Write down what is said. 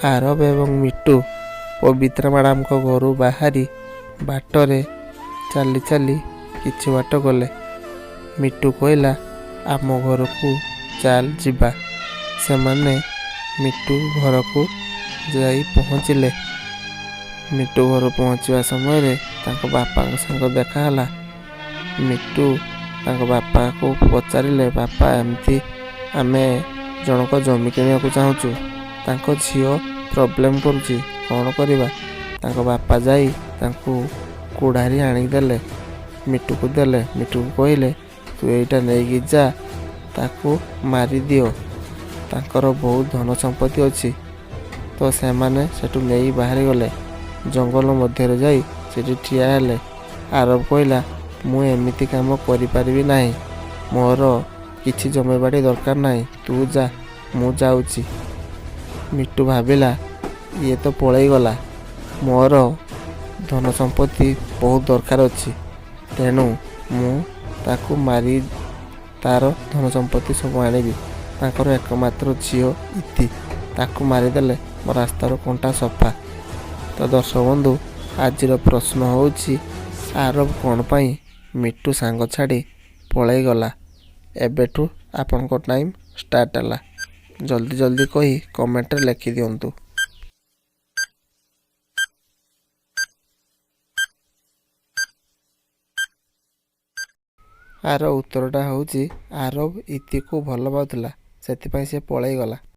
ଆରବ ଏବଂ ମିଟୁ ପବିତ୍ରା ମ୍ୟାଡ଼ାମଙ୍କ ଘରୁ ବାହାରି ବାଟରେ ଚାଲି ଚାଲି କିଛି ବାଟ ଗଲେ। ମିଟୁ କହିଲା, ଆମ ଘରକୁ ଚାଲ ଯିବା। ସେମାନେ ମିଟୁ ଘରକୁ ଯାଇ ପହଞ୍ଚିଲେ। ମିଟୁ ଘର ପହଞ୍ଚିବା ସମୟରେ ତାଙ୍କ ବାପାଙ୍କ ସାଙ୍ଗ ଦେଖାହେଲା। ମିଟୁ ତାଙ୍କ ବାପାକୁ ପଚାରିଲେ, ବାପା ଏମିତି ଆମେ ଜଣକ ଜମି କିଣିବାକୁ ଚାହୁଁଛୁ। ତାଙ୍କ ଝିଅ ପ୍ରୋବ୍ଲେମ୍ କରୁଛି, କ'ଣ କରିବା? ତାଙ୍କ ବାପା ଯାଇ ତାଙ୍କୁ କୁଢ଼ାରି ଆଣିକି ଦେଲେ। ମିଟୁକୁ ଦେଲେ। ମିଟୁକୁ କହିଲେ, ତୁ ଏଇଟା ନେଇକି ଯା, ତାକୁ ମାରିଦିଅ। ତାଙ୍କର ବହୁତ ଧନ ସମ୍ପତ୍ତି ଅଛି। ତ ସେମାନେ ସେଠୁ ନେଇ ବାହାରିଗଲେ। ଜଙ୍ଗଲ ମଧ୍ୟରେ ଯାଇ ସେଠି ଠିଆ ହେଲେ। ଆରବ କହିଲା, ମୁଁ ଏମିତି କାମ କରିପାରିବି ନାହିଁ। ମୋର କିଛି ଜମିବାଡ଼ି ଦରକାର ନାହିଁ। ତୁ ଯା, ମୁଁ ଯାଉଛି। ମିଟୁ ଭାବିଲା, ଇଏ ତ ପଳେଇଗଲା। ମୋର ଧନ ସମ୍ପତ୍ତି ବହୁତ ଦରକାର ଅଛି। ତେଣୁ ମୁଁ ତାକୁ ମାରି ତାର ଧନ ସମ୍ପତ୍ତି ସବୁ ଆଣିବି। ତାଙ୍କର ଏକମାତ୍ର ଝିଅ ଇତି, ତାକୁ ମାରିଦେଲେ ମୋ ରାସ୍ତାର କଣ୍ଟା ସଫା। ତ ଦର୍ଶକ ବନ୍ଧୁ, ଆଜିର ପ୍ରଶ୍ନ ହେଉଛି, ଆରବ କ'ଣ ପାଇଁ ମିଟୁ ସାଙ୍ଗ ଛାଡ଼ି ପଳେଇଗଲା? ଏବେଠୁ ଆପଣଙ୍କ ଟାଇମ୍ ଷ୍ଟାର୍ଟ ହେଲା। ଜଲ୍ଦି ଜଲ୍ଦି କହି କମେଣ୍ଟରେ ଲେଖିଦିଅନ୍ତୁ। ଆର ଉତ୍ତରଟା ହେଉଛି, ଆରବ ଇତିକୁ ଭଲ ପାଉଥିଲା, ସେଥିପାଇଁ ସେ ପଳେଇଗଲା।